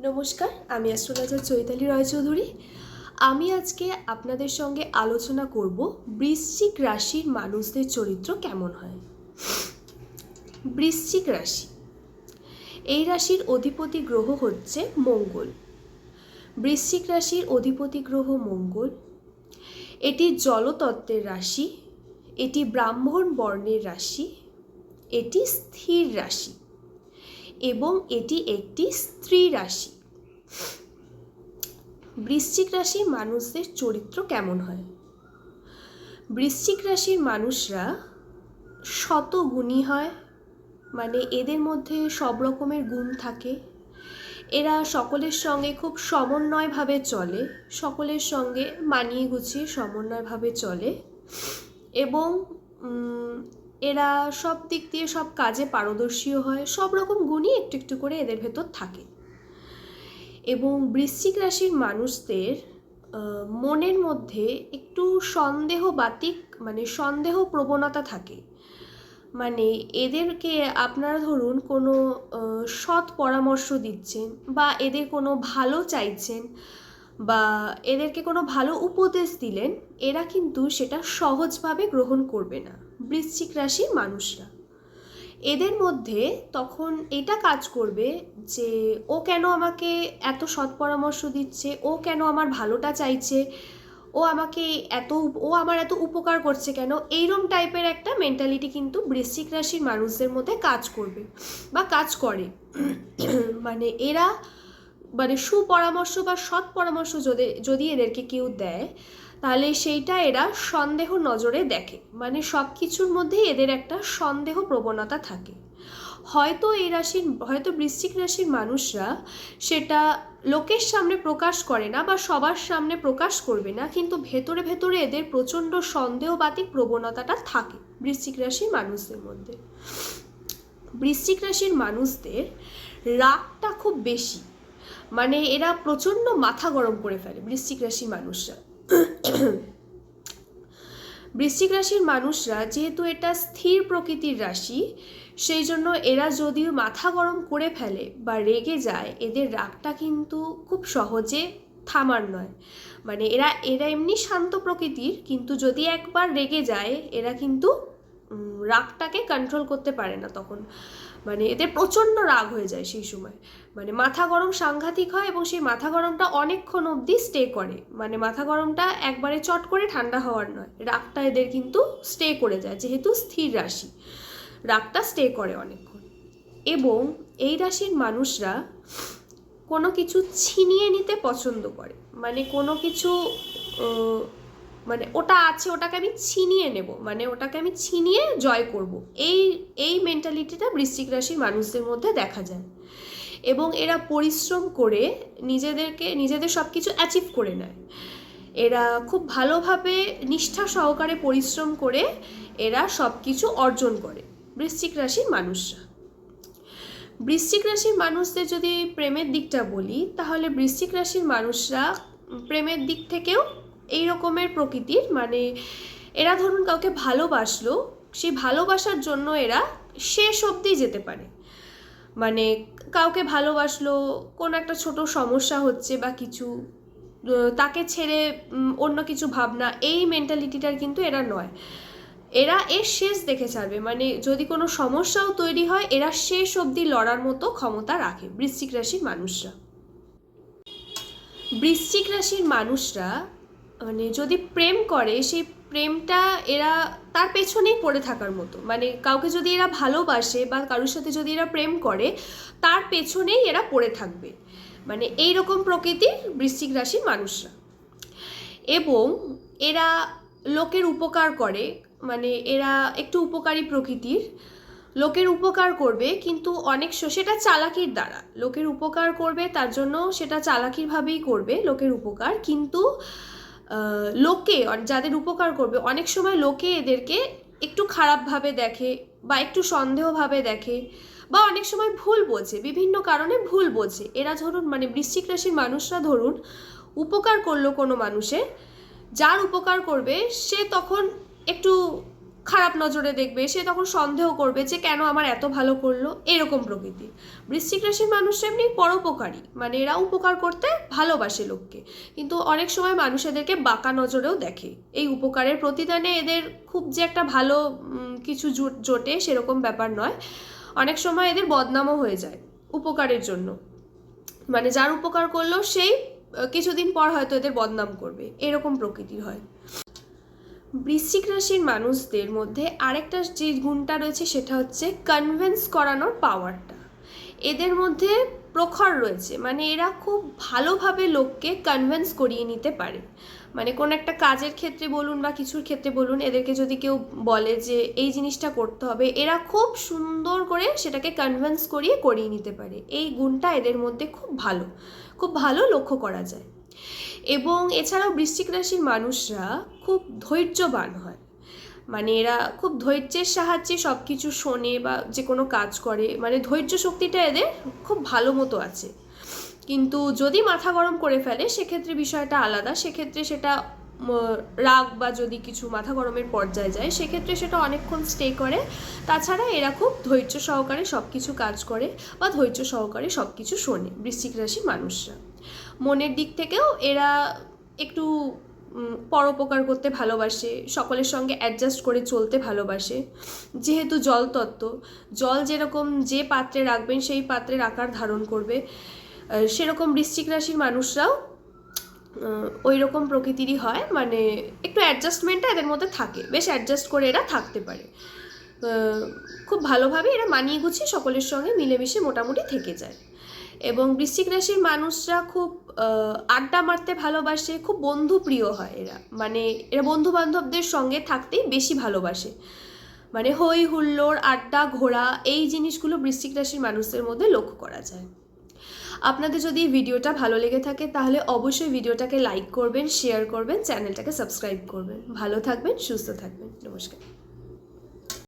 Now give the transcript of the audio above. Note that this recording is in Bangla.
নমস্কার, আমি অ্যাস্ট্রোলজার চৈতালি রায়চৌধুরী। আমি আজকে আপনাদের সঙ্গে আলোচনা করব বৃশ্চিক রাশির মানুষদের চরিত্র কেমন হয়। বৃশ্চিক রাশি, এই রাশির অধিপতি গ্রহ হচ্ছে মঙ্গল। বৃশ্চিক রাশির অধিপতি গ্রহ মঙ্গল। এটি জলতত্ত্বের রাশি, এটি ব্রাহ্মণ বর্ণের রাশি, এটি স্থির রাশি এবং এটি একটি স্ত্রী রাশি। বৃশ্চিক রাশির মানুষদের চরিত্র কেমন হয়? বৃশ্চিক রাশির মানুষরা শতগুণী হয়, মানে এদের মধ্যে সব রকমের গুণ থাকে। এরা সকলের সঙ্গে খুব সমন্বয়ভাবে চলে, সকলের সঙ্গে মানিয়ে গুছিয়ে সমন্বয়ভাবে চলে এবং এরা সব দিক দিয়ে সব কাজে পারদর্শীও হয়। সব রকম গুণই একটু একটু করে এদের ভেতর থাকে। এবং বৃশ্চিক রাশির মানুষদের মনের মধ্যে একটু সন্দেহবাতিক মানে সন্দেহ প্রবণতা থাকে। মানে এদেরকে আপনারা ধরুন কোনো সৎ পরামর্শ দিচ্ছেন বা এদের কোনো ভালো চাইছেন বা এদেরকে কোনো ভালো উপদেশ দিলেন, এরা কিন্তু সেটা সহজভাবে গ্রহণ করবে না বৃশ্চিক রাশির মানুষরা। এদের মধ্যে তখন এটা কাজ করবে যে ও কেন আমাকে এত সৎ পরামর্শ দিচ্ছে, ও কেন আমার ভালোটা চাইছে, ও আমার এত উপকার করছে কেন, এইরকম টাইপের একটা মেন্টালিটি কিন্তু বৃশ্চিক রাশির মানুষদের মধ্যে কাজ করবে বা কাজ করে। মানে এরা সুপরামর্শ বা সৎ পরামর্শ যদি এদেরকে কেউ দেয়, তাহলে সেইটা এরা সন্দেহ নজরে দেখে। মানে সব কিছুর মধ্যেই এদের একটা সন্দেহ প্রবণতা থাকে। হয়তো বৃশ্চিক রাশির মানুষরা সেটা লোকের সামনে প্রকাশ করে না বা সবার সামনে প্রকাশ করবে না, কিন্তু ভেতরে ভেতরে এদের প্রচণ্ড সন্দেহবাতিক প্রবণতাটা থাকে বৃশ্চিক রাশির মানুষদের মধ্যে। বৃশ্চিক রাশির মানুষদের রাগটা খুব বেশি, মানে এরা প্রচণ্ড মাথা গরম করে ফেলে বৃশ্চিক রাশির মানুষরা। বৃশ্চিক রাশির মানুষরা যেহেতু এটা স্থির প্রকৃতির রাশি, সেই জন্য এরা যদিও মাথা গরম করে ফেলে বা রেগে যায়, এদের রাগটা কিন্তু খুব সহজে থামার নয়। মানে এরা এমনি শান্ত প্রকৃতির, কিন্তু যদি একবার রেগে যায় এরা কিন্তু রাগটাকে কন্ট্রোল করতে পারে না। তখন মানে এদের প্রচণ্ড রাগ হয়ে যায় সেই সময়। মানে মাথা গরম সাংঘাতিক হয় এবং সেই মাথা গরমটা অনেকক্ষণ অবধি স্টে করে। মানে মাথা গরমটা একবারে চট করে ঠান্ডা হওয়ার নয়, রাগটা এদের কিন্তু স্টে করে যায়, যেহেতু স্থির রাশি রাগটা স্টে করে অনেকক্ষণ। এবং এই রাশির মানুষরা কোনো কিছু ছিনিয়ে নিতে পছন্দ করে। মানে কোনো কিছু মানে ওটা আছে, ওটাকে আমি ছিনিয়ে নেব, মানে ওটাকে আমি ছিনিয়ে জয় করব, এই মেন্টালিটিটা বৃশ্চিক রাশির মানুষদের মধ্যে দেখা যায়। এবং এরা পরিশ্রম করে নিজেদের সব কিছু অ্যাচিভ করে নেয়। এরা খুব ভালোভাবে নিষ্ঠা সহকারে পরিশ্রম করে এরা সব কিছু অর্জন করে বৃশ্চিক রাশির মানুষরা। বৃশ্চিক রাশির মানুষদের যদি প্রেমের দিকটা বলি, তাহলে বৃশ্চিক রাশির মানুষরা প্রেমের দিক থেকেও এই রকমের প্রকৃতির। মানে এরা ধরুন কাউকে ভালোবাসলো, সেই ভালোবাসার জন্য এরা শেষ অবধি যেতে পারে। মানে কাউকে ভালোবাসলো, কোনো একটা ছোট সমস্যা হচ্ছে বা কিছু, তাকে ছেড়ে অন্য কিছু ভাবনা, এই মেন্টালিটিটার কিন্তু এরা নয়। এরা এর শেষ দেখে ছাড়বে। মানে যদি কোনো সমস্যাও তৈরি হয়, এরা শেষ অবধি লড়ার মতো ক্ষমতা রাখে বৃশ্চিক রাশির মানুষরা। বৃশ্চিক রাশির মানুষরা মানে যদি প্রেম করে, সেই প্রেমটা এরা তার পেছনেই পড়ে থাকার মতো। মানে কাউকে যদি এরা ভালোবাসে বা কারোর সাথে যদি এরা প্রেম করে, তার পেছনেই এরা পড়ে থাকবে। মানে এই রকম প্রকৃতির বৃশ্চিক রাশির মানুষরা। এবং এরা লোকের উপকার করে, মানে এরা একটু উপকারী প্রকৃতির। লোকের উপকার করবে, কিন্তু সেটা চালাকির দ্বারা লোকের উপকার করবে, তার জন্য সেটা চালাকিরভাবেই করবে লোকের উপকার। কিন্তু যাদের উপকার করবে, অনেক সময় লোকে এদেরকে একটু খারাপভাবে দেখে বা একটু সন্দেহভাবে দেখে বা অনেক সময় ভুল বোঝে, বিভিন্ন কারণে ভুল বোঝে। এরা ধরুন মানে বৃশ্চিক রাশির মানুষরা ধরুন উপকার করলো কোনো মানুষের, যার উপকার করবে সে তখন একটু খারাপ নজরে দেখবে, সে তখন সন্দেহ করবে যে কেন আমার এত ভালো করলো, এরকম প্রকৃতি। বৃশ্চিক রাশির মানুষরা এমনি পরোপকারী, মানে এরা উপকার করতে ভালোবাসে লোককে, কিন্তু অনেক সময় মানুষ এদেরকে বাঁকা নজরেও দেখে। এই উপকারের প্রতিদানে এদের খুব যে একটা ভালো কিছু জোটে সেরকম ব্যাপার নয়, অনেক সময় এদের বদনামও হয়ে যায় উপকারের জন্য। মানে যার উপকার করলো সেই কিছুদিন পর হয়তো এদের বদনাম করবে, এরকম প্রকৃতির হয়। বৃশ্চিক রাশির মানুষদের মধ্যে আরেকটা যে গুণটা রয়েছে সেটা হচ্ছে কনভিন্স করানোর পাওয়ারটা এদের মধ্যে প্রখর রয়েছে। মানে এরা খুব ভালোভাবে লোককে কনভিন্স করিয়ে নিতে পারে। মানে কোনো একটা কাজের ক্ষেত্রে বলুন বা কিছুর ক্ষেত্রে বলুন, এদেরকে যদি কেউ বলে যে এই জিনিসটা করতে হবে, এরা খুব সুন্দর করে সেটাকে কনভিন্স করিয়ে নিতে পারে। এই গুণটা এদের মধ্যে খুব ভালো লক্ষ্য করা যায়। এবং এছাড়াও বৃশ্চিক রাশির মানুষরা খুব ধৈর্যবান হয়। মানে এরা খুব ধৈর্যের সাহায্যে সব কিছু শোনে বা যে কোনো কাজ করে, মানে ধৈর্য শক্তিটা এদের খুব ভালো মতো আছে। কিন্তু যদি মাথা গরম করে ফেলে সেক্ষেত্রে বিষয়টা আলাদা, সেক্ষেত্রে সেটা রাগ বা যদি কিছু মাথা গরমের পর্যায়ে যায় সেক্ষেত্রে সেটা অনেকক্ষণ স্টে করে। তাছাড়া এরা খুব ধৈর্য সহকারে সব কিছু কাজ করে বা ধৈর্য সহকারে সব কিছু শোনে বৃশ্চিক রাশির মানুষরা। মনের দিক থেকেও এরা একটু পরোপকার করতে ভালোবাসে, সকলের সঙ্গে অ্যাডজাস্ট করে চলতে ভালোবাসে। যেহেতু জল তত্ত্ব, জল যেরকম যে পাত্রে রাখবেন সেই পাত্রের আকার ধারণ করবে, সেরকম বৃশ্চিক রাশির মানুষরাও ওই রকম প্রকৃতিরই হয়। মানে একটু অ্যাডজাস্টমেন্টটা এদের মধ্যে থাকে, বেশ অ্যাডজাস্ট করে এরা থাকতে পারে। খুব ভালোভাবে এরা মানিয়ে গুছিয়ে সকলের সঙ্গে মিলেমিশে মোটামুটি থেকে যায়। এবং বৃশ্চিক রাশির মানুষরা খুব আড্ডা মারতে ভালোবাসে, খুব বন্ধুপ্রিয় হয় এরা। মানে এরা বন্ধু বান্ধবদের সঙ্গে থাকতেই বেশি ভালোবাসে। মানে হই হুল্লোড়, আড্ডা, ঘোরা, এই জিনিসগুলো বৃশ্চিক রাশির মানুষদের মধ্যে লক্ষ্য করা যায়। আপনাদের যদি ভিডিওটা ভালো লেগে থাকে তাহলে অবশ্যই ভিডিওটাকে লাইক করবেন, শেয়ার করবেন, চ্যানেলটাকে সাবস্ক্রাইব করবেন। ভালো থাকবেন, সুস্থ থাকবেন। নমস্কার।